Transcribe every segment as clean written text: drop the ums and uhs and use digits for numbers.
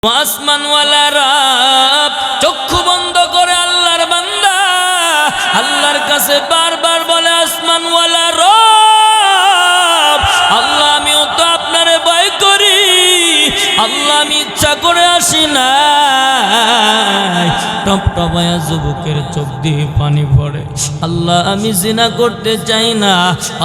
আসমানওয়ালা রব চক্ষু বন্ধ করে আল্লাহর বান্দা আল্লাহর কাছে বারবার বলে, আসমানওয়ালা রব আল্লাহ, আমিও তো আপনারে ভয় করি আল্লাহ, আমি ইচ্ছা করে আসি না। টপটপায়া যুবকের চোখ দিয়ে পানি পড়ে। আল্লাহ, আমি জিনা করতে চাই না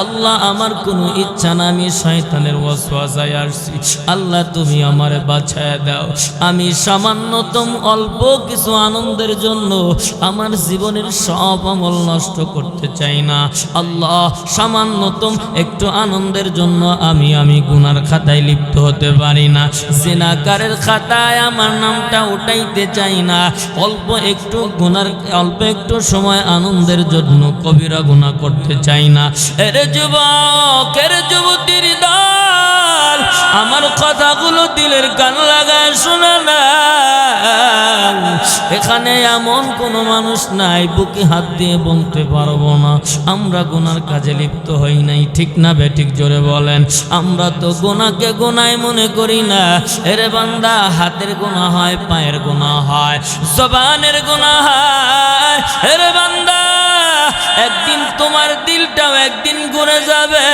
আল্লাহ, আমার কোনো ইচ্ছা না, আমি শয়তানের ওয়াসওয়াসায় আসছি। আল্লাহ, তুমি আমারে বাঁচায় দাও। আমি সামান্যতম অল্প কিছু আনন্দের জন্য আমার জীবনের সব আমল নষ্ট করতে চাই না আল্লাহ। সামান্যতম একটু আনন্দের জন্য আমি গুনার খাতায় লিপ্ত হতে পারি না। জিনাকারের খাতায় আমার নামটা উঠাইতে চাই না। অল্প একটু সময় আনন্দের জন্য কবিরা গুনাহ করতে চাই না। এরে যুবক, এরে যুবতীর দল, আমার কথাগুলো দিলের কান লাগায় শোনা না। এখানে এমন কোনো মানুষ নাই বুকে হাত দিয়ে বলতে পারবো না আমরা গুনার কাজে লিপ্ত হই নাই। ঠিক না বেঠিক জোরে বলেন? আমরা তো গুনাহকে গুনাহ মনে করি না। এরে বান্দা, হাতের গুনাহ হয়, পায়ের গুনাহ হয়, জবানের গুনাহ হয়। এরে বান্দা, একদিন তোমার দিলটাও একদিন ঘুরে যাবে,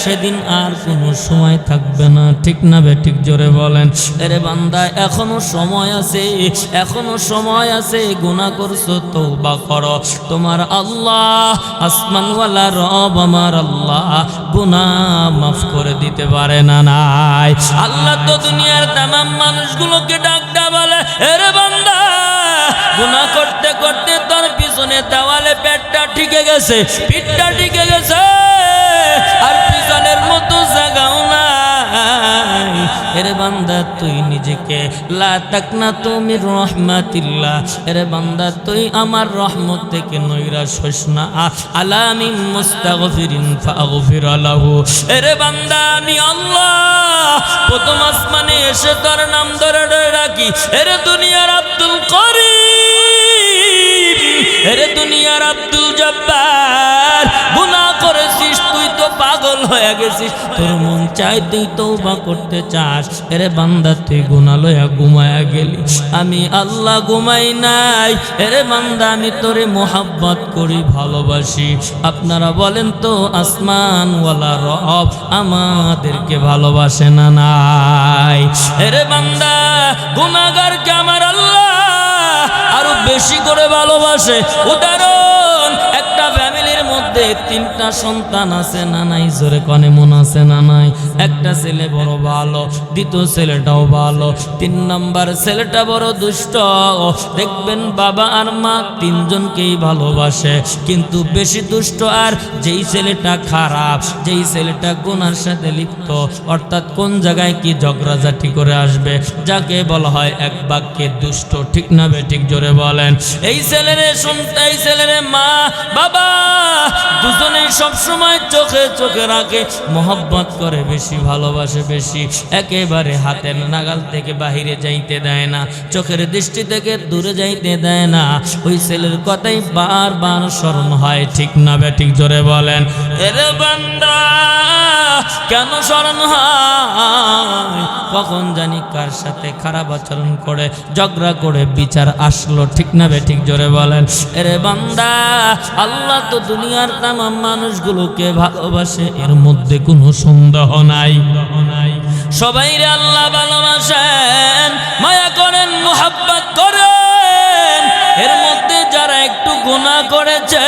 সেদিন আর কোনো সময় থাকবে না। ঠিক না বেঠিক জোরে বলেন? এরে বান্দা, এখনো সময় আছে, এখনো সময় আছে। গুনাহ করছো, তওবা করো। তোমার আল্লাহ আসমানওয়ালা রব আমার আল্লাহ গুনাহ মাফ করে দিতে পারে না? নাই। আল্লাহ তো দুনিয়ার তামাম মানুষগুলোকে ডাকটা বলে, এরে বান্দা, গুনাহ করতে করতে তোর পিছনে দেওয়ালে পেটটা ঠিকে গেছে, পিঠটা ঠিকে গেছে, আর পিছনের মতো জায়গাও নাই। এরে বান্দা, তুই নিজেকে লা তাকনাতু মির রাহমাতিল্লাহ, এরে বান্দা তুই আমার রহমত থেকে নৈরাশ হইস না। আলা মিন মুস্তাগফিরিন ফাগফির লাহু, এরে বান্দা আমি আল্লাহ প্রথম আসমানে এসে তোর নাম ধরে রাখি। এরে দুনিয়ার আব্দুল করিম, এরে দুনিয়ার আব্দুল জব্বার, গুনাহ করেছিস, তুই তো পাগল হয়ে গেছিস, তোর মন চাই তুই তওবা করতে চাস। এরে বান্দা, তুই গুনাহ লয়া ঘুমায়া গেলি, আমি আল্লাহ ঘুমাই নাই। এরে বান্দা, আমি তোরে মোহাব্বত করি, ভালোবাসি। আপনারা বলেন তো, আসমানওয়ালা রব আমাদেরকে ভালোবাসে না? নাই। এরে বান্দা, গুনাহগারকে আমার আল্লাহ আরো বেশি করে ভালোবাসে। উদাহরণ, একটা ফ্যামিলির মধ্যে তিনটা সন্তান আছে না নাই? জোরে কনে মন আছে না নাই? একটা ছেলে বড় ভালো, দ্বিতীয় ছেলেটাও ভালো, 3 নাম্বার ছেলেটা বড় দুষ্ট। দেখবেন বাবা আর মা তিনজনকেই ভালোবাসে, কিন্তু বেশি দুষ্ট আর যেই ছেলেটা খারাপ, যেই ছেলেটা গুনার সাথে লিপ্ত, অর্থাৎ কোন জায়গায় কি ঝগড়াঝাটি করে আসবে, যাকে বলা হয় এক বাক্যে দুষ্ট। ঠিক না বেঠিক জোরে বলেন? এই ছেলেরে শুনতে, এই ছেলেরে মা বাবা দুজনেই সবসময় চোখে চোখে রাখে, মোহব্বত করে, বেশি ভালোবাসে, বেশি একেবারে হাতের নাগাল থেকে বাহিরে যাইতে দেয় না, চোখের দৃষ্টি থেকে দূরে যাইতে দেয় না। ওই ছেলের কথাই বারবার স্মরণ হয়। ঠিক না বেঠিক জোরে বলেন? এরে বান্দা, কেন স্মরণ হয়? কখন জানি কার সাথে খারাপ আচরণ করে, ঝগড়া করে বিচার আসলো। ঠিক না বেঠিক জোরে বলেন? এরে বান্দা, আল্লাহ তো দুনিয়ার তামাম মানুষগুলোকে ভালোবাসে, এর মধ্যে কোনো সন্দেহ নাই। সবাইরে আল্লাহ ভালোবাসেন, মায়া করেন, মোহাব্বত করেন। এর মধ্যে যারা একটু গুনাহ করেছে,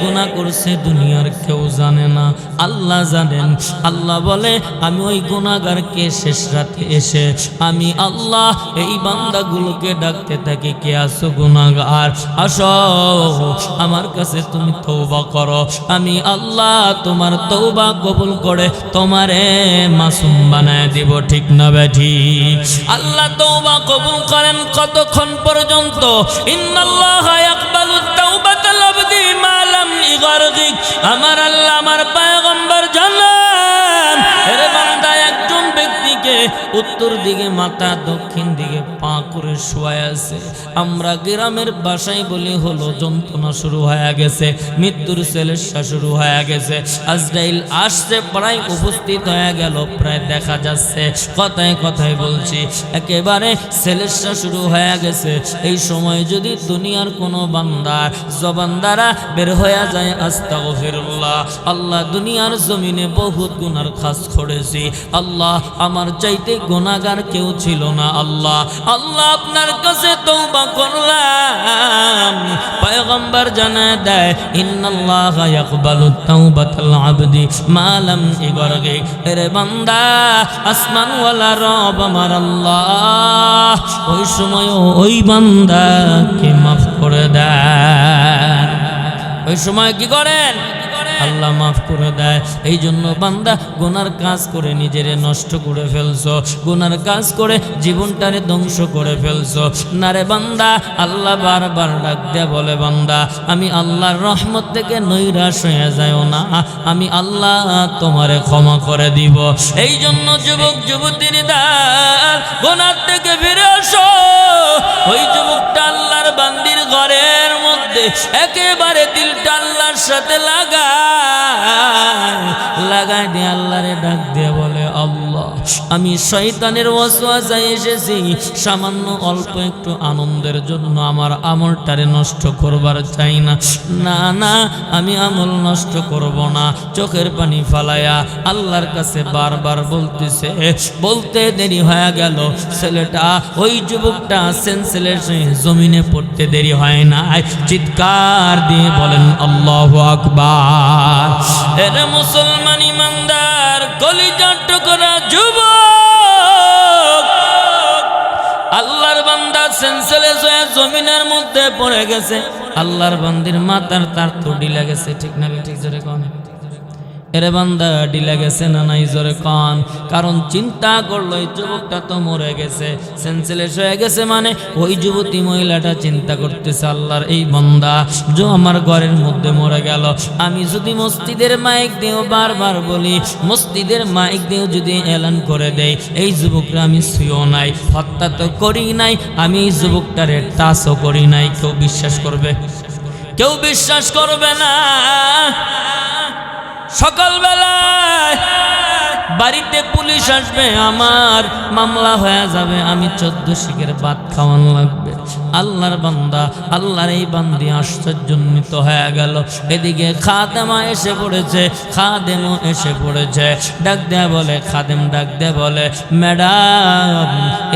গুনাহ করছে, দুনিয়ার কেউ জানে না, আল্লাহ জানেন। আল্লাহ বলে, আমি ওই গুনাহগারকে শেষ রাতে এসে আমি আল্লাহ এই বান্দাগুলোকে ডাকতে থাকি, কে আসো গুনাহগার, আসো আমার কাছে, তুমি তওবা করো। আমি আল্লাহ তোমার তওবা কবুল করে তোমারে মাসুম বানায় দিব। ঠিক না বেঠিক? আল্লাহ তওবা কবুল করেন কতক্ষণ পর্যন্ত? ইন্নাল্লাহা ইয়াকবালুত তাওবাতাল আবদি মা লাম ইগারগিক। আমার আল্লাহ, আমার পয়গম্বর জানান, এরে বান্দা, একজন ব্যক্তিকে দিকে, উত্তর দিকে মাথা, দক্ষিণ দিকে পা করে শোয়া আছে। আমরা গ্রামের বাসায় বলি হলো যন্ত্রণা শুরু হয়ে গেছে, মৃত্যুর সেলেসা শুরু হয়ে গেছে। আজরাইল আসছে, প্রায় উপস্থিত হয়ে গেল, প্রায় দেখা যাচ্ছে। কথায় কথায় বলছি, একেবারে সেলেসা শুরু হয়ে গেছে। এই সময় যদি দুনিয়ার কোনো বান্দার জবান দ্বারা বের হয়ে যায় আস্তাগফিরুল্লাহ, আল্লাহ দুনিয়ার জমিনে বহুত গুনার কাজ করেছি, আল্লাহ আমার চাইতে গুনাহগার কেউ ছিল না, আল্লাহ আল্লাহ আপনার কাছে তওবা করলাম। পয়গম্বর জানায় দেয়, ইন্নাল্লাহা ইয়াকবালুত তাওবাতাল আবদি মা লাম ইগরগি। এরে বান্দা, আসমানওয়ালা রব আমার আল্লাহ ওই সময় ওই বান্দাকে মাফ করে দেন। ওই সময় কি করেন? আল্লাহ মাফ করে দেয়। এই জন্য বান্দা গুনার কাজ করে নিজেরে নষ্ট করে ফেলছো, গুনার কাজ করে জীবনটারে ধ্বংস করে ফেলছো। না রে বান্দা, আল্লাহ বারবার ডাক দেয়া বলে, বান্দা আমি আল্লাহর রহমত থেকে নৈরাশ হয়ে যাও না, আমি আল্লাহ তোমারে ক্ষমা করে দিব। এই জন্য যুবক যুবতীর দল গুনার থেকে ফিরে আসো। ওই যুবকটা আল্লাহর বান্দির ঘরের মধ্যে একেবারে দিলটা আল্লাহর সাথে লাগায় দিয়ে আল্লাহরে ডাক দিয়ে বলে, আল্লাহ আমি শয়তানের ওয়াসওয়াসায় এসেছি, সামান্য অল্প একটু আনন্দের জন্য আমার আমলটারে নষ্ট করবার চাই না। না না, আমি আমল নষ্ট করব না। চোখের পানি ফালায়া আল্লাহর কাছে বারবার বলতেছে, বলতে দেরি হয়ে গেল। ছেলেটা, ওই যুবকটা সেন্সলেশন জমিনে পড়তে দেরি হয় না, চিৎকার দিয়ে বলেন আল্লাহু আকবার। এরে মুসলমান ইমানদার কলিজার টুকরা যুবক, আল্লাহর বান্দা সেন্সলেস হয়ে জমিনের মধ্যে পড়ে গেছে। আল্লাহর বান্দির মাথার তার তো ঢিলা গেছে, ঠিক না? ঠিক জোরে কোন? এরে বান্দা ঢিলা গেছে না নাই? জোরে কান। কারণ চিন্তা করলো এই যুবকটা তো মরে গেছে, সেন্সলেস হয়ে গেছে। মানে ওই যুবতী মহিলাটা চিন্তা করতেছে, আল্লাহর এই বান্দা যে আমার ঘরের মধ্যে মরে গেল, আমি যদি মসজিদের মাইক দিয়েও বারবার বলি, মসজিদের মাইক দিয়েও যদি এলান করে দেই, এই যুবকরা আমি শুয়েও নাই, হত্যা তো করি নাই, আমি এই যুবকটারে টাচও করি নাই, কেউ বিশ্বাস করবে? কেউ বিশ্বাস করবে না। সকালবেলায় বাড়িতে পুলিশ আসবে, আমার মামলা হয়ে যাবে, আমি 14 শিখের ভাত খাওয়ান লাগবে। আল্লাহর বান্দা, আল্লাহর এই বান্দি আশ্চর্যান্বিত হয়ে গেল। এদিকে খাদেমা এসে পড়েছে, খাদেমও এসে পড়েছে। ডাক দেয়া বলে, খাদেম ডাক দেয়া বলে, ম্যাডাম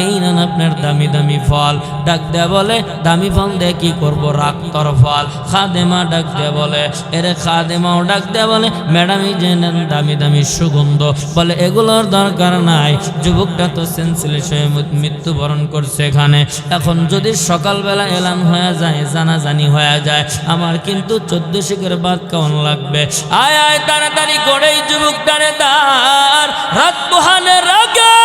এই নেন আপনার দামি দামি ফল। ডাক দেয়া বলে, দামি ফল দিয়ে কি করবো? রাক্তর ফল। খাদেমা ডাক দেয়া বলে, এরে খাদেমাও ডাক দেয়া বলে, ম্যাডাম এই যে নেন দামি দামি সুগন্ধ। বলে এগুলোর দরকার নাই, যুবকটা তো সেন্সলেস হয়ে মৃত্যুবরণ করছে এখানে। এখন যদি সকালবেলা এলান হয়ে যায়, জানাজানি হয়ে যায়, আমার কিন্তু 14 শিখের ভাত খাওয়ান লাগবে। আয় আয় তাড়াতাড়ি করে এই যুবকটারে দাঁড় রাত পোহানের আগে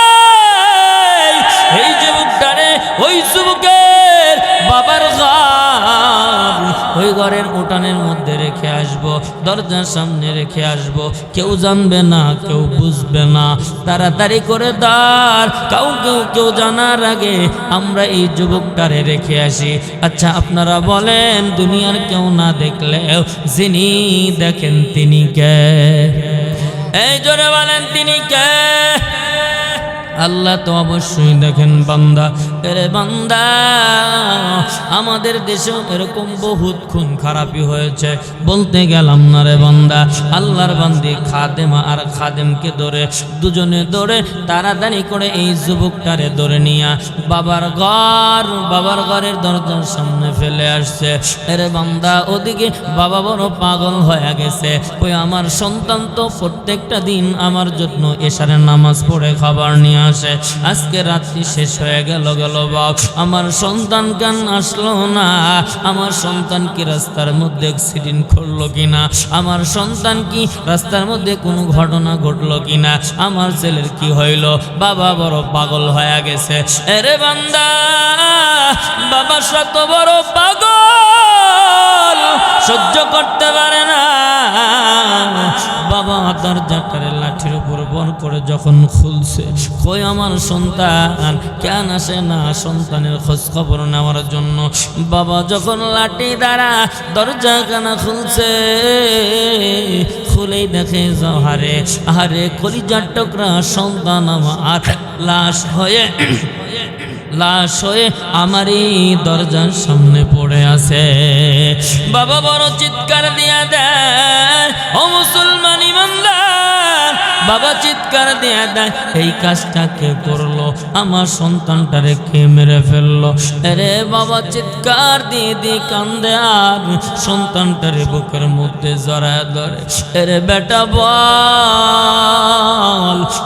এই যুবকটারে ওই যুবকের বাবার ঘর, ওই ঘরের উঠানের মধ্যে রেখে আসবো, দরজার সামনে রেখে আসবো। কেউ জানবে না, কেউ বুঝবে না। তাড়াতাড়ি করে দাঁড়, কেউ জানার আগে আমরা এই যুবকটারে রেখে আসি। আচ্ছা আপনারা বলেন, দুনিয়ার কেউ না দেখলেও যিনি দেখেন তিনি কে? এই জোরে বলেন, তিনি কে? আল্লাহ তো অবশ্যই দেখেন বান্দা। এরে বান্দা, আমাদের দেশেও এরকম বহুত খুন খারাপি হয়েছে, বলতে গেলাম না রে বান্দা। আল্লাহর বান্দি খাদেমা আর খাদেমকে ধরে, দুজনে ধরে তাড়াতাড়ি করে এই যুবকটারে ধরে নিয়া বাবার ঘরের দরজার সামনে ফেলে আসছে। এরে বান্দা, ওদিকে বাবা বড় পাগল হয়ে গেছে। ওই আমার সন্তান তো প্রত্যেকটা দিন আমার জন্য এশারের নামাজ পড়ে খাবার নিয়ে আসে, আজকে রাত্রি শেষ হয়ে গেল বাপ, আমার সন্তান কেন আসলো না? আমার সন্তান কি রাস্তার মধ্যে অ্যাক্সিডেন্ট করলো কিনা? আমার সন্তান কি রাস্তার মধ্যে কোনো ঘটনা ঘটলো কিনা? আমার ছেলের কি হইল? বাবা বড় পাগল হয়ে গেছে। এরে বান্দা, বাবা শত বড় পাগল, সহ্য করতে পারে না। বাবা দরজাটারে লাঠির উপর বর করে যখন খুলছে, কই আমার সন্তান কেন আসে না সন্তানের খোঁজ খবর নেওয়ার জন্য। বাবা যখন লাঠি দ্বারা দরজা কানা খুলছে, খুলেই দেখে হারে আরে কলিজার টুকরা সন্তান আমার লাশ হয়ে আমারই দরজার সামনে পড়ে আছে। বাবা বড় চিৎকার দিয়া দেয়, ও মুসলমান ইমানদার, বাবা চিৎকার দিয়া দেয়, এই কাজটা কে করলো? আমার সন্তানটারে কে মেরে ফেললো? আরে বাবা চিৎকার দিয়ে দিয়ে কান্দে আর সন্তানটারে বুকের মধ্যে জড়ায় ধরে, আরে বেটা বল,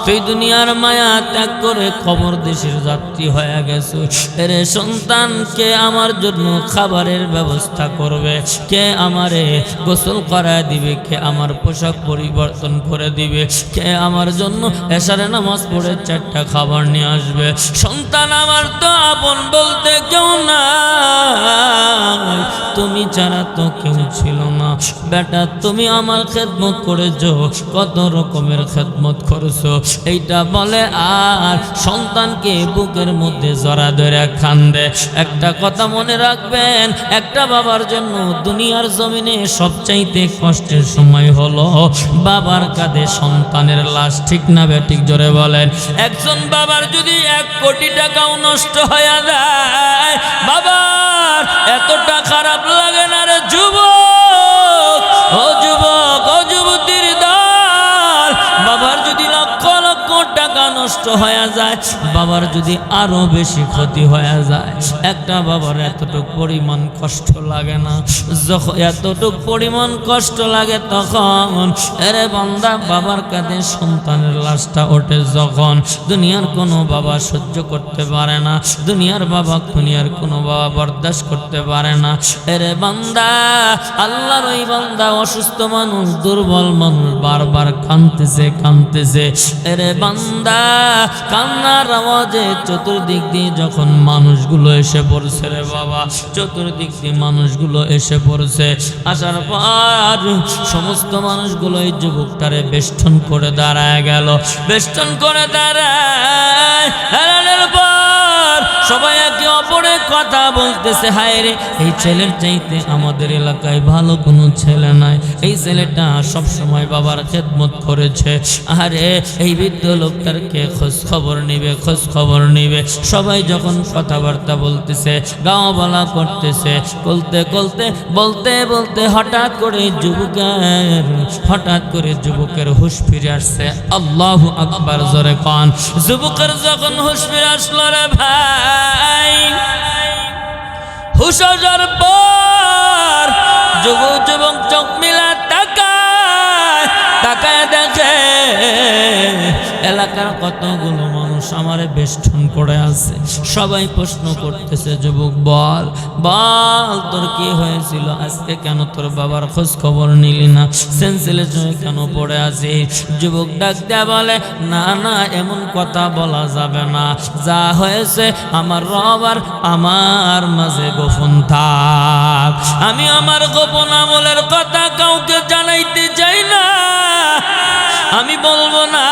তুই দুনিয়ার মায়া ত্যাগ করে খবর দেশের যাত্রী হয়ে গেছো। আরে সন্তান, কে আমার জন্য খাবারের ব্যবস্থা করবে? কে আমারে গোসল করায় দিবে? কে আমার পোশাক পরিবর্তন করে দিবে? কে আমার জন্য এশারে নামাজ পড়ে 4টা খাবার নিয়ে আসবে? সন্তান, আমার তো আপন বলতে কেউ নাই, তুমি ছাড়া তো কেউ ছিল না। বেটা তুমি আমার খেদমত করেছো, কত রকমের খেদমত করেছো এইটা বলে আর সন্তানকে বুকের মধ্যে জড়া ধরে কান্দে। একটা কথা মনে রাখবেন, একটা বাবার জন্য দুনিয়ার জমিনে সবচাইতে কষ্টের সময় হলো বাবার কাঁধে সন্তানের লাশ। ঠিক না বেঠিক? জোরে বলেন। একজন বাবার যদি 1 কোটি টাকাও নষ্ট হয়ে যায়, বাবার এতটা খারাপ লাগে না রে যুবক, ও যুবক, ও যুবতীর দল। বাবার যদি লক্ষ লক্ষ টাকা নষ্ট হয়ে যায়, বাবার যদি আরো বেশি ক্ষতি হয়ে যায়, একটা বাবার এতটুক পরিমাণ কষ্ট লাগে না? যখন এতটুক পরিমাণ কষ্ট লাগে তখন আরে বান্দা বাবার কাঁধে সন্তানের লাশটা ওঠে যখন, দুনিয়ার কোনো বাবা সহ্য করতে পারে না, দুনিয়ার কোনো বাবা বরদাস্ত করতে পারে না। আরে বান্দা, আল্লাহর ওই বান্দা অসুস্থ মানুষ, দুর্বল মানুষ বারবার কাঁদতেছে। আরে বান্দা, কান্নার আওয়াজে চতুর্দিক দিয়ে যখন মানুষগুলো এসে পড়ছে রে বাবা, চতুর্দিক দিয়ে মানুষগুলো এসে পড়ছে, আসার পর সমস্ত মানুষগুলো এই যুবকটারে বেষ্টন করে দাঁড়ায় গেল। বেষ্টন করে দাঁড়ানোর পর সবাই একে অপরের কথা বলতেছে, হায় রে এই ছেলের চাইতে আমাদের এলাকায় ভালো কোনো ছেলে নাই, এই ছেলেটা সব সময় বাবার খেদমত করেছে। আরে এই বৃদ্ধ লোকটার কে খোঁজ খবর নিবে? সবাই যখন কথাবার্তা বলতেছে, গাওয়া বলা করতেছে, বলতে হঠাৎ করে যুবকের হুঁশ ফিরে আসছে। আল্লাহু আকবার, জোরে কান। যুবকের যখন হুঁশ ফিরে আসলো রে ভাই, হুঁশ আসার পর যুবক চোখ মিলা তাকায় দেখে এলাকার কতগুলো মানুষ আমারে বেষ্টন করে আছে। সবাই প্রশ্ন করতেছে, যুবক বল তোর কি হয়েছিল? আজকে কেন তোর বাবার খোঁজ খবর নিলি না? সেন্সেলের জন্য কেন পড়ে আছিস? যুবক ডাক দেয়া বলে, না এমন কথা বলা যাবে না, যা হয়েছে আমার রব আর আমার মাঝে গোপন থাক। আমি আমার গোপন আমলের কথা কাউকে জানাইতে চাই না, আমি বলবো না।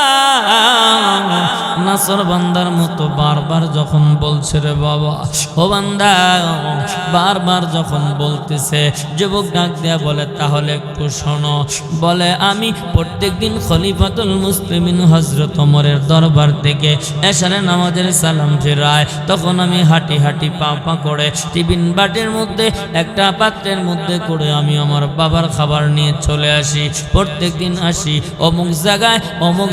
নাসর বান্দার মতো বারবার যখন বলছে রে বাবা, ও বান্দা বারবার যখন বলতেছে, যুবক ডাক দেয়া বলে, তাহলে একটু শোনো। বলে, আমি প্রত্যেকদিন খলিফাতুল মুসলিমিন হযরত ওমরের দরবার থেকে এশারে নামাজের সালাম ফেরায়, তখন আমি হাঁটি পা করে টিফিন বাটির মধ্যে একটা পাত্রের মধ্যে করে আমি আমার বাবার খাবার নিয়ে চলে আসি। প্রত্যেকদিন আসি, অমুক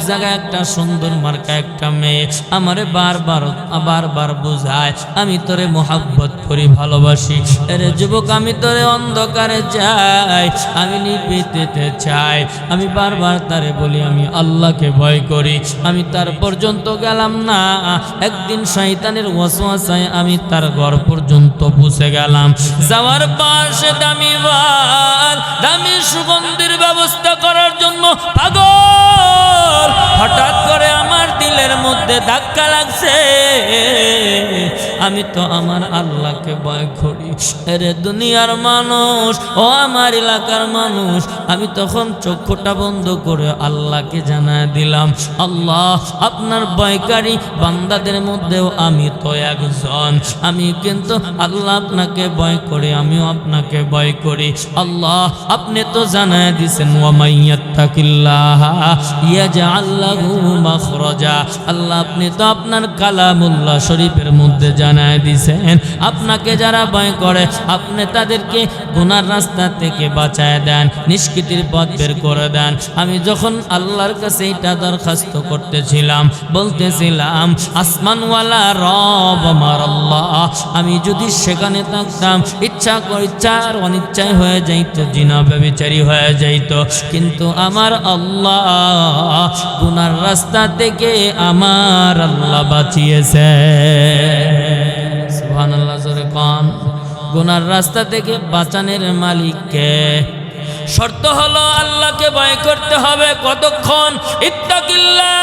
জায়গায় একটা সুন্দর মার্কা একটা মেয়ে আমারে বারবার বোঝায়, আমি তোরে মোহাব্বত করি, ভালোবাসি। আরে যুবক, আমি তোরে অন্ধকারে চাই, আমি নিভৃতে চাই। আমি বারবার তারে বলি আমি আল্লাহকে ভয় করি। আমি তার পর্যন্ত গেলাম না, একদিন শয়তানের ওয়াসওয়াসায় আমি তার ঘর পর্যন্ত পৌঁছে গেলাম। যাওয়ার পাশে দামি সুগন্ধির ব্যবস্থা করার জন্য পাগল হঠাৎ করে আমার দিলের মধ্যে ধাক্কা লাগছে, আমি তো আমার আল্লাহকে ভয় করি। এরে দুনিয়ার মানুষ, ও আমার এলাকার মানুষ, আমি তখন চক্ষুটা বন্ধ করে আল্লাহকে জানায় দিলাম, আল্লাহ আপনার ভয়কারী বান্দাদের মধ্যেও আমি তো একজন। আমি কিন্তু আল্লাহ আপনাকে ভয় করি, আমিও আপনাকে ভয় করি। আল্লাহ আপনি তো জানায় দিছেন, ওয়া মাইয়াত্তাকিল্লাহ ইয়াজআল লাহু মাখরাজা। আল্লাহ আপনি তো আপনার কালামুল্লাহ শরীফের মধ্যে জানায় দিছেন, আপনাকে যারা ভয় করে আপনি তাদেরকে গুনার রাস্তা থেকে বাঁচায় দেন, নিষ্কৃতির পথ বের করে দেন। আমি যখন আল্লাহর কাছে এটা দরখাস্ত করতেছিলাম, বলতেছিলাম, আসমানওয়ালা রব আমার আল্লাহ, আমি যদি সেখানে থাকতাম, ইচ্ছার অনিচ্ছায় হয়ে যাইতো, জিনা ব্যভিচারী হয়ে যাইতো, কিন্তু আমার আল্লাহ গুনার রাস্তা থেকে আমার আল্লাহ বাঁচিয়েছে। সুবহানাল্লাহ, জোরে কোন। গুনার রাস্তা থেকে বাঁচানোর মালিককে। শর্ত হলো আল্লাহকে ভয় করতে হবে। কতক্ষণ? ইত্তাকিল্লাহ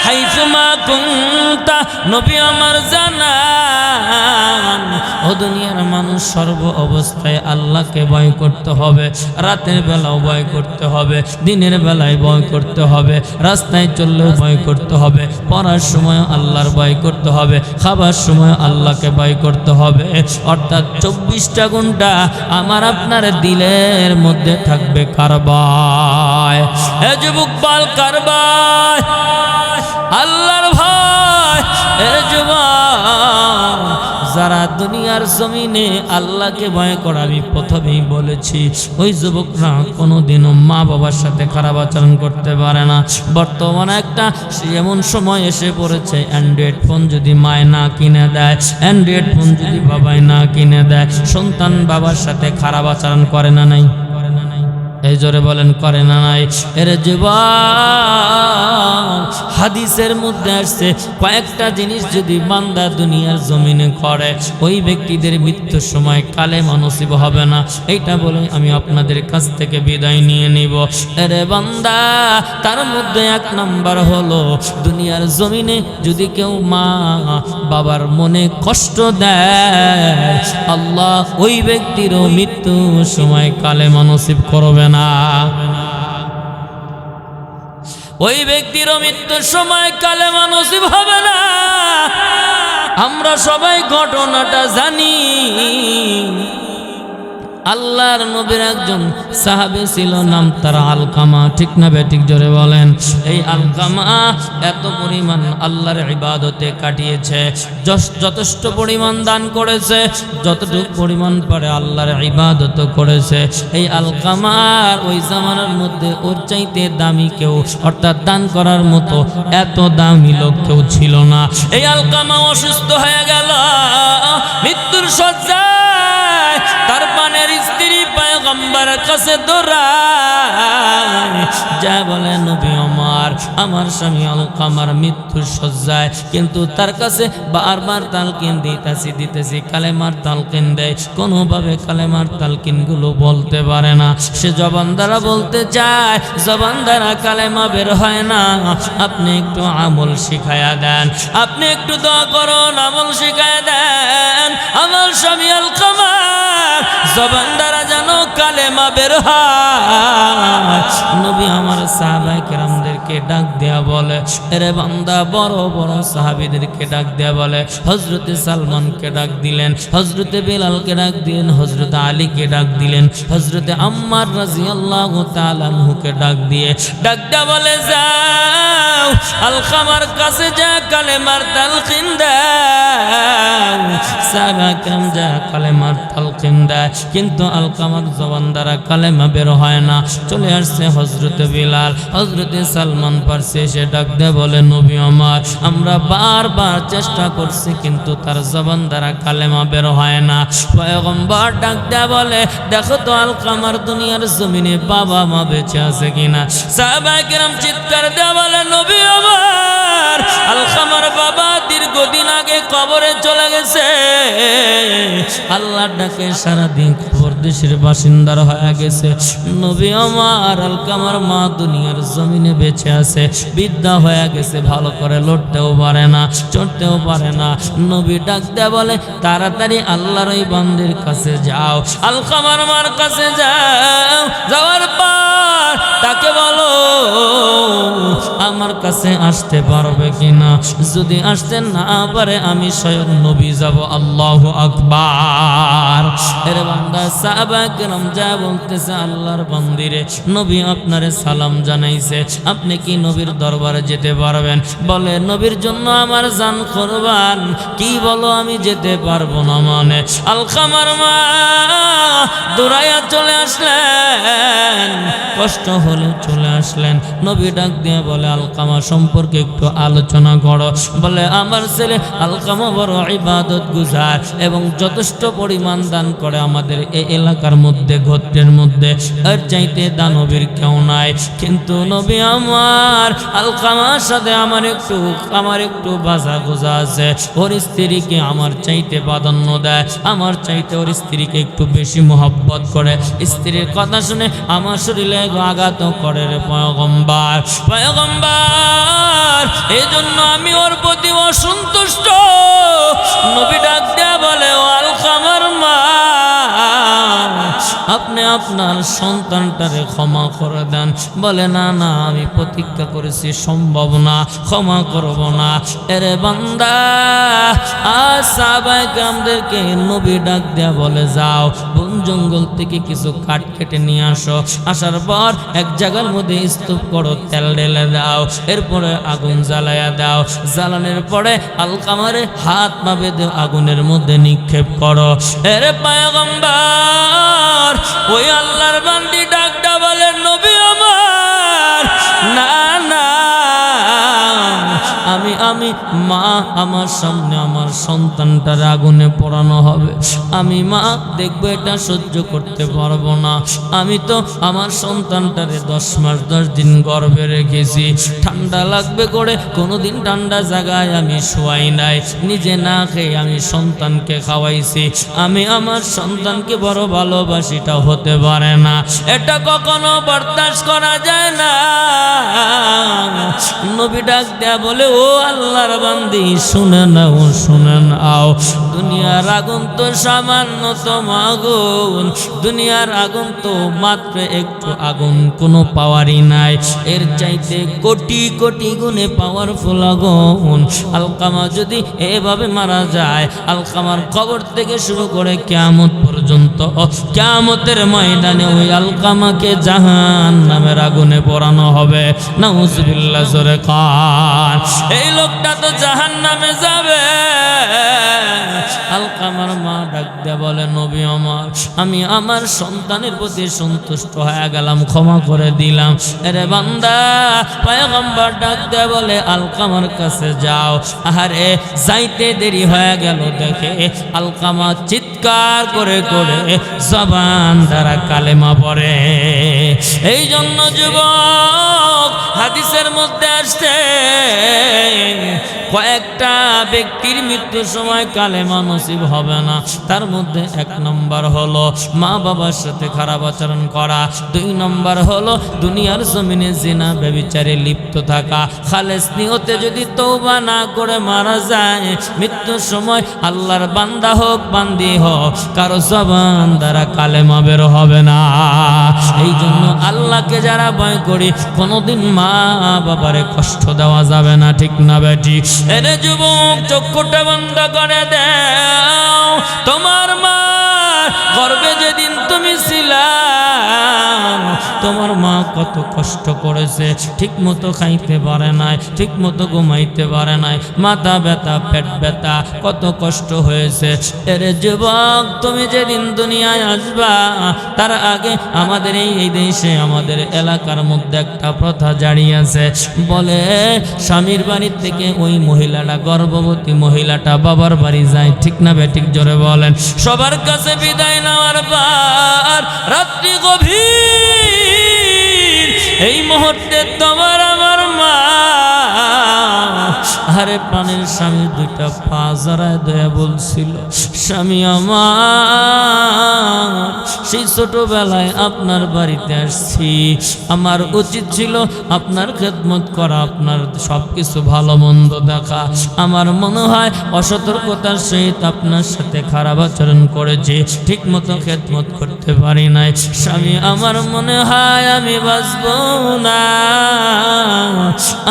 হাইসুমা কুনতা। নবী আমার জানান, ও দুনিয়ার মানুষ, সর্ব অবস্থায় আল্লাহকে ভয় করতে হবে। রাতের বেলাও ভয় করতে হবে, দিনের বেলায় ভয় করতে হবে, রাস্তায় চললেও ভয় করতে হবে, পড়ার সময় আল্লাহর ভয় করতে হবে, খাবার সময় আল্লাহকে ভয় করতে হবে। অর্থাৎ 24টা ঘন্টা আমার আপনার দিলের মধ্যে থাকবে কারবায়। এ যুবক বাল কারবায়, আল্লাহর ভয়। এ যুবক, যারা দুনিয়ার জমিনে আল্লাহকে ভয় করে, আমি প্রথমেই বলেছি, ওই যুবকরা কোনোদিনও মা বাবার সাথে খারাপ আচরণ করতে পারে না। বর্তমানে একটা এমন সময় এসে পড়েছে, অ্যান্ড্রয়েড ফোন যদি মায় না কিনে দেয়, অ্যান্ড্রয়েড ফোন যদি বাবাই না কিনে দেয়, সন্তান বাবার সাথে খারাপ আচরণ করে না নাই? এই জোরে বলেন, করে না নাই? এর জীবন হাদিসের মধ্যে আসছে, কয়েকটা জিনিস যদি বান্দা দুনিয়ার জমিনে করে, ওই ব্যক্তিদের মৃত্যুর সময় কালেমা নসিব হবে না। এইটা বলে আমি আপনাদের কাছ থেকে বিদায় নিয়ে নিব। এরে বান্দা, তার মধ্যে 1 নাম্বার হলো, দুনিয়ার জমিনে যদি কেউ মা বাবার মনে কষ্ট দেয়, আল্লাহ ওই ব্যক্তিরও মৃত্যুর সময় কালেমা নসিব করবে না। ওই ব্যক্তিরও মৃত্যুর সময় কালেমা নসিব হবে না। আমরা সবাই ঘটনাটা জানি। আল্লাহর নবীর একজন সাহাবী ছিল, নাম তার আলকামা। ঠিক না বেঠিক? জোরে বলেন। এই আলকামা এত পরিমাণ আল্লাহর ইবাদতে কাটিয়েছে, যথেষ্ট পরিমাণ দান করেছে, যতটুকু পরিমাণ পারে আল্লাহর ইবাদত করেছে। এই আলকামার ওই জামানার মধ্যে ওর চাইতে দামি কেউ, অর্থাৎ দান করার মতো এত দামি লোক কেউ ছিল না। এই আলকামা অসুস্থ হয়ে গেল, মৃত্যুর শয্যায়। তার পানের স্ত্রী পয়গম্বরের কাছে দৌড়ায়, যা বলে, নবী আমার স্বামী আলকামার মৃত্যুর শয্যায়, কিন্তু তার কাছে বারবার তালকিন দিতেছি, কালেমার তালকিন দেয়, কোনোভাবে কালেমার তালকিন গুলো বলতে পারে না। সে জবান দ্বারা বলতে চায়, জবান দ্বারা কালেমা বের হয় না। আপনি একটু আমল শিখায়া দেন, আপনি একটু দোয়া করুন, আমল শিখায়া দেন। আমার স্বামী আলকামা জবান দ্বারা যেন কালেমা বের হয়। নবী আমার সাহাবায়ে কেরামদেরকে ডাক দেয়া বলে, এরে বান্দা, বড় বড় সাহাবীদেরকে ডাক দেয়া বলে, হযরতে সালমানকে ডাক দিলেন, হযরতে বেলালকে ডাক দিলেন, হযরতে আলীকে ডাক দিলেন, হযরতে আম্মার রাদিয়াল্লাহু তাআলা আনহুকে ডাক দেয়া বলে, যাও আলকামার কাছে যা কালেমার তালকিন দাও। সাহাবায়ে কেরাম যা কালেমার তালকিন দেয়, কিন্তু আলকামার জবান দ্বারা কালেমা বের হয় না। চলে আসছে হযরতে বিলাল, হযরতে সালমান পারছে, এসে ডাক দেয়া বলে, নবী আমার, আমরা বারবার চেষ্টা করছি, কিন্তু তার জবান দ্বারা কালেমা বের হয় না। পয়গম্বর ডাক দেয়া বলে, দেখো তো আলকামার দুনিয়ার জমিনে বাবা মা বেঁচে আছে কিনা। সাহাবায়ে কেরাম চিৎকার দেয়া বলে, নবী আমার, আলকামার বাবা দীর্ঘদিন আগে কবরে চলে গেছে। আল্লাহর ডাকে সারাদিন খবর দেশের বাসিন্দার হয়ে গেছে। নবী আমার আলকামার মা দুনিয়ার জমিনে বেঁচে আছে, বিদ্যা হয়ে গেছে, ভালো করে লড়তেও পারে না, চড়তেও পারে না। নবী ডাক দেয়া বলে তাড়াতাড়ি আল্লাহর ওই বান্দির কাছে যাও, আলকামার মার কাছে যাও। যাওয়ার পর তাকে বলো আমার কাছে আসতে পারবে কিনা, যদি আসতে না পারে আমি স্বয়ং নবী যাব। আল্লাহু আকবার। এর বান্দা সাহাবা কেরাম যা বলতেছে আল্লাহর বান্দিরে নবী আপনারে সালাম জানাইছে, আপনি কি নবীর দরবারে যেতে পারবেন? বলে নবীর জন্য আমার জান কুরবান। কি বলো আমি যেতে পারবো না মানে? আলকামার মা দৌড়াইয়া চলে আসলেন, কষ্ট হলে চলে আসলেন। নবী ডাক দিয়ে বলে আলকামা সম্পর্কে একটু আলোচনা করো। বলে আমার ছেলে আলকামা বড় ইবাদত গুজার এবং যথেষ্ট পরিমাণ দান করে আমাদের এই এলাকার মধ্যে, গোত্রের মধ্যে এর চাইতে দানবীর কেউ নাই। কিন্তু নবী আমার আলকামার সাথে আমার একটু বাজা গোজা আছে। ওর স্ত্রীকে আমার চাইতে প্রাধান্য দেয়, আমার চাইতে ওর স্ত্রীকে একটু বেশি মহব্বত করে। স্ত্রীর কথা শুনে আমার শরীরে আঘাত করে রে পয়গম্বর, পয়গম্বর এই জন্য আমি ওর প্রতি অসন্তুষ্ট। নবী ডাক দেয়া বলে ও আলকামার মা আপনি আপনার সন্তানটারে ক্ষমা করে দেন। বলে না না আমি প্রতিজ্ঞা করেছি সম্ভব না, ক্ষমা করব না। এরে বান্দা আর সাহাবায়ে কেরামদেরকে নবী ডাক দেয়া বলে যাও বন জঙ্গল থেকে কিছু কাঠ কেটে নিয়ে আসো, আসার পর এক জায়গার মধ্যে স্তূপ করো, তেল ঢেলে দাও, এরপরে আগুন জ্বালাইয়া দাও। জ্বালানোর পরে আলকামারে হাত পা বেঁধে আগুনের মধ্যে নিক্ষেপ করো। এরে পয়গম্বর ওই আল্লাহর বান্দি ডাকটা বলে নবী আমার না না আমি মা আমার সামনে আমার সন্তানটার আগুনে পোড়ানো হবে, আমি মা দেখবো এটা সহ্য করতে পারবো না। আমি তো আমার সন্তানটারে 10 মাস 10 দিন গর্ভে রেখেছি, ঠান্ডা লাগবে করে কোনোদিন ঠান্ডা জায়গায় আমি শোয়াই নাই, নিজে না খেয়ে আমি সন্তানকে খাওয়াইছি। আমি আমার সন্তানকে বড় ভালোবাসিটা হতে পারে না, এটা কখনো বরদাস্ত করা যায় না। নবী ডাক দেয়া বলে ও আল্লাহর বান্দি শুনে নাও, শুনে নাও। দুনিয়ার আগুন তো সামান্যতম আগুন, দুনিয়ার আগুন তো মাত্র একটু আগুন, কোনো পাওয়ারই নাই। এর চাইতে কোটি কোটি গুণে পাওয়ারফুল আগুন। আলকামা যদি এভাবে মারা যায়, আলকামার কবর থেকে শুরু করে কিয়ামত পর্যন্ত, কিয়ামতের ময়দানে ওই আলকামাকে জাহান্নামের আগুনে পোড়ানো হবে। নাউজুবিল্লাহ জোরে কান। এই লোকটা তো জাহান্নামে যাবে। আলকামার মা ডাক দিয়ে বলে নবী আমার আমি আমার সন্তানের প্রতি সন্তুষ্ট হয়ে গেলাম, ক্ষমা করে দিলাম। আরে বান্দা পয়গম্বর ডাক দিয়ে বলে আলকামার কাছে যাও। আরে যাইতে দেরি হয়ে গেল দেখে আলকামা চিৎকার করে করে জবান দ্বারা কালেমা পড়ে। এই জন্য যুবক হাদিসের মধ্যে আসছে কয়েকটা ব্যক্তির মৃত্যুর সময় কালেমা নসিব হবে না। তার মধ্যে 1 নম্বর হলো মা বাবার সাথে খারাপ আচরণ করা, 2 নম্বর হলো দুনিয়ার জমিনে জিনা ব্যভিচারে লিপ্ত থাকা। খালেস নিয়তে যদি তওবা না করে মারা যায়, মৃত্যুর সময় আল্লাহর বান্দা হোক বান্দি হোক কারো জবান দ্বারা কালেমা বের হবে না। এই জন্য আল্লাহকে যারা ভয় করি কোনোদিন মা বাবারে কষ্ট দেওয়া যাবে না, ঠিক না বেটি? এরে যুবক চক্ষুটা বন্ধ করে দাও। তোমার মা গর্ভে যেদিন তুমি ছিলা তোমার মা কত কষ্ট করেছে, ঠিক মতো খাইতে পারে নাই, ঠিক মতো ঘুমাইতে পারে নাই, মাথা ব্যথা পেট ব্যথা, কত কষ্ট হয়েছে। এরে যুবক তুমি যেদিন দুনিয়ায় আসবা তার আগে আমাদের এই দেশে আমাদের এলাকার মধ্যে একটা প্রথা জারি আছে, বলে স্বামীর বাড়ির থেকে ওই মহিলাটা গর্ভবতী মহিলাটা বাবার বাড়ি যায়, ঠিক না বেঠিক? জোরে বলেন। সবার কাছে বিদায় নেওয়ার পর রাত্রি গভীর, এই মুহূর্তে তোমার আমার মা আরে প্রাণের স্বামীর দুইটা পা জড়ায় দয়া বলছিল, স্বামী আমার সেই ছোটবেলায় আপনার বাড়িতে আসছি, আমার উচিত ছিল আপনার খেদমত করা, আপনার সব কিছু ভালো মন্দ দেখা। আমার মনে হয় অসতর্কতার সহিত আপনার সাথে খারাপ আচরণ করেছি, ঠিক মতো খেদমত করতে পারি নাই। স্বামী আমার মনে হয় আমি বাঁচব না,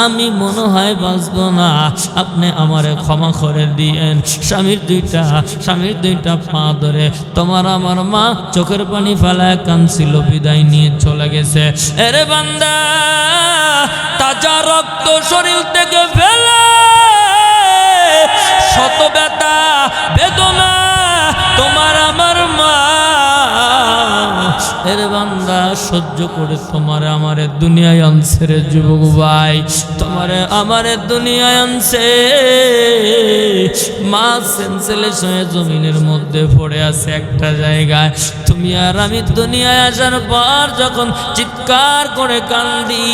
আমি মনে হয় বাঁচব না, আপনি আমারে ক্ষমা করে দিয়েন। স্বামীর দুইটা পা ধরে তোমার আমার মা চোখের পানি ফেলায় কাঁদছিল, বিদায় নিয়ে চলে গেছে। এরে বান্দা, তাজা রক্ত শরীর থেকে ফেলে শত ব্যথা বেদনা তোমার আমার মা এর বান্দা সহ্য করে তোমারে আমারে দুনিয়ায় আনছে রে যুবক ভাই, তোমারে আমারে দুনিয়ায় আনছে। মা সেন্সলেস হয়ে জমিনের মধ্যে পড়ে আছে একটা জায়গায়। তুমি আর আমি দুনিয়ায় আসার পর যখন চিৎকার করে কান্দি,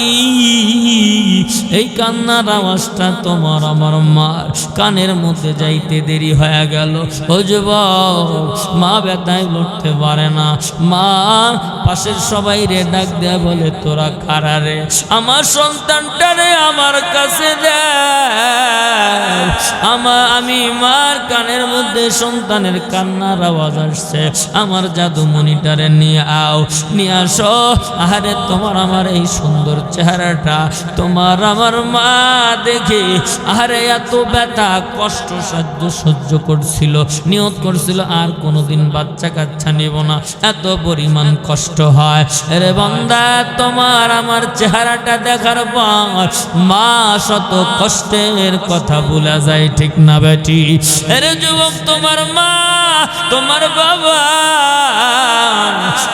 এই কান্নার আওয়াজটা তোমার আমার মার কানের মধ্যে যাইতে দেরি হয়ে গেল। ও যুবক, মা ব্যথায় লড়তে পারে না, মা পাশের সবাই রে ডাক দেয়া বলে, তোরা কারা রে? আমার সন্তানটারে আমার কাছে দে। আমি মার কানের মধ্যে সন্তানের কান্নার আওয়াজ আসছে, আমার জাদুমণিটারে নিয়ে আসো। আরে তোমার আমার এই সুন্দর চেহারাটা তোমার আমার মা দেখে আরে এত ব্যথা কষ্ট সহ্য করছিল, নিয়ত করছিল আর কোনোদিন বাচ্চা কাচ্চা নেব না, এত পরিমাণ কষ্ট হয়। রে বান্দা, তোমার আমার চেহারাটা দেখার পর মা শত কষ্টের কথা ভুলা যায়, ঠিক না বেটি? রে যুবক, তোমার মা তোমার বাবা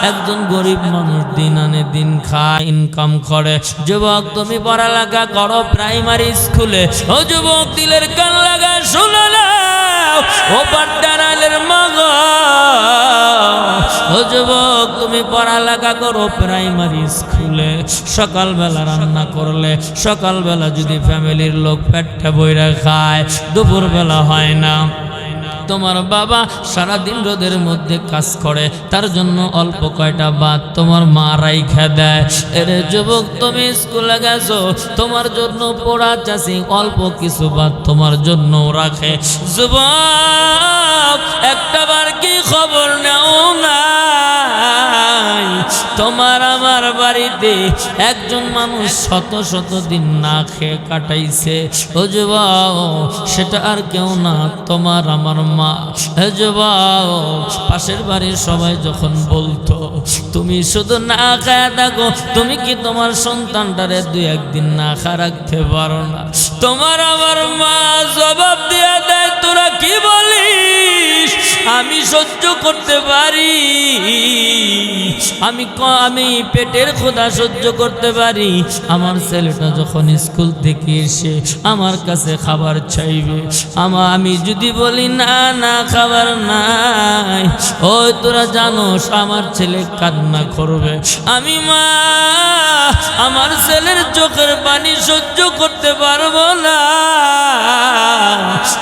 একজন গরিব মানুষ, দিন আনে দিন খায়, ইনকাম করে। যুবক, তুমি পড়ালেখা করো প্রাইমারি স্কুলে। ও যুবক, দিলের কান লাগা শুনে নাও, ও পাট্টারালের মগ। ও যুবক, তুমি পড়ালেখা করো প্রাইমারি স্কুলে। সকালবেলা রান্না করলে, সকালবেলা যদি ফ্যামিলির লোক পেটটা বইরা খায়, দুপুরবেলা হয় না। তোমার বাবা সারাদিন রোদের মধ্যে কাজ করে, তার জন্য অল্প কয়টা ভাত তোমার মা রাইখা দেয়। এরে যুবক, তুমি স্কুলে গেছো, তোমার জন্য পোড়া চাষি অল্প কিছু ভাত তোমার জন্য রাখে। যুবক, একটাবার কি খবর নাও না, তোমার আমার বাড়িতে একজন মানুষ শত শত দিন না খেয়ে কাটাইছে। ও যুবক, সেটা আর কেউ না, তোমার আমার মা। হে যুবক, পাশের বাড়ির সবাই যখন বলতো তুমি শুধু না খায় থাকো, তুমি কি তোমার সন্তানটারে দুই একদিন না খা রাখতে পারো না? তোমার আমার মা জবাব দিয়ে দেয়, তোরা কি বলিস? আমি সহ্য করতে পারি, আমি পেটের ক্ষুধা সহ্য করতে পারি। আমার ছেলেটা যখন স্কুল থেকে এসে আমার কাছে খাবার চাইবে, আমি যদি বলি না না খাবার নাই, ওই তোরা জানোস আমার ছেলে কান্না করবে। আমি মা আমার ছেলের চোখের পানি সহ্য করতে পারবো না।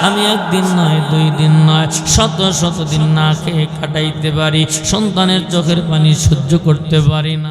আমি একদিন নয়, দুই দিন নয়, শত শত দিন না খেয়ে কাটাইতে পারি, সন্তানের চোখের পানি সহ্য করতে পারি না।